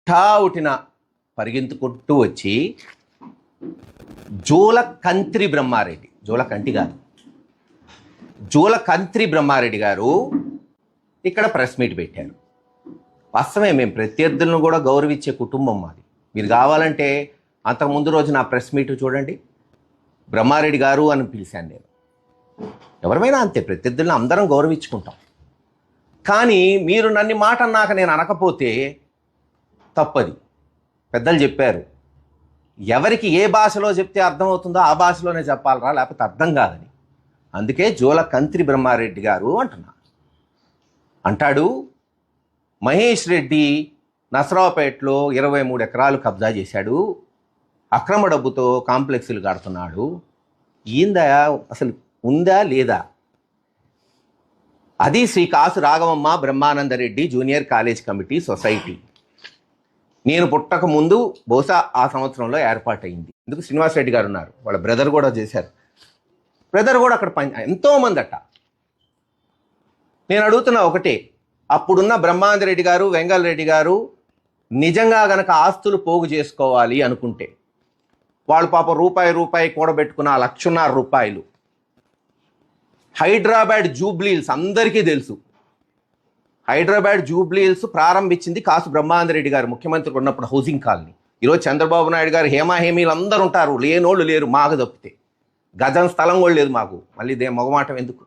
హుటాహుటిన పరిగెంతుకుంటూ వచ్చి జూలకంత్రి బ్రహ్మారెడ్డి, జూలకంటి కాదు, జూలకంత్రి బ్రహ్మారెడ్డి గారు ఇక్కడ ప్రెస్ మీట్ పెట్టారు. వాస్తవమే, మేము ప్రత్యర్థులను కూడా గౌరవించే కుటుంబం మాది. మీరు కావాలంటే అంతకుముందు రోజు నా ప్రెస్ మీట్ చూడండి, బ్రహ్మారెడ్డి గారు అని పిలిచాను నేను. ఎవరిమైనా అంతే, ప్రత్యర్థులను అందరం గౌరవించుకుంటాం. కానీ మీరు నన్ను మాట అన్నాక నేను అనకపోతే తప్పది. పెద్దలు చెప్పారు, ఎవరికి ఏ భాషలో చెప్తే అర్థమవుతుందో ఆ భాషలోనే చెప్పాలరా, లేకపోతే అర్థం కాదని. అందుకే జూలకంత్రి బ్రహ్మారెడ్డి గారు అంటున్నా. అంటాడు, మహేష్ రెడ్డి నసరావుపేటలో 23 ఎకరాలు కబ్జా చేశాడు, అక్రమ డబ్బుతో కాంప్లెక్స్లు కడుతున్నాడు. ఏందా అసలు, ఉందా లేదా? అది Shri Kasu Raghavamma Brahmanandareddy junior college committee society. నేను పుట్టక ముందు బహుశా ఆ సంవత్సరంలో ఏర్పాటైంది. ఎందుకు శ్రీనివాసరెడ్డి గారు ఉన్నారు, వాళ్ళ బ్రదర్ కూడా చేశారు. బ్రదర్ కూడా అక్కడ ఎంతోమంది అట్ట. నేను అడుగుతున్నా ఒకటే, అప్పుడున్న బ్రహ్మానందరెడ్డి గారు, వెంగళరెడ్డి గారు నిజంగా గనక ఆస్తులు పోగు చేసుకోవాలి అనుకుంటే, వాళ్ళు పాపం రూపాయి కూడబెట్టుకున్న 1,50,000 రూపాయలు హైదరాబాద్ జూబ్లీహిల్స్ అందరికీ తెలుసు. హైదరాబాద్ జూబ్లీహిల్స్ ప్రారంభించింది కాసు బ్రహ్మానందరెడ్డి గారు ముఖ్యమంత్రి ఉన్నప్పుడు హౌసింగ్ కాలనీ. ఈరోజు చంద్రబాబు నాయుడు గారు హేమాహేమీలు అందరూ ఉంటారు, లేనోళ్ళు లేరు మాకు తప్పితే. గజం స్థలం కూడా లేదు మాకు, మళ్ళీ మొగమాటం ఎందుకు?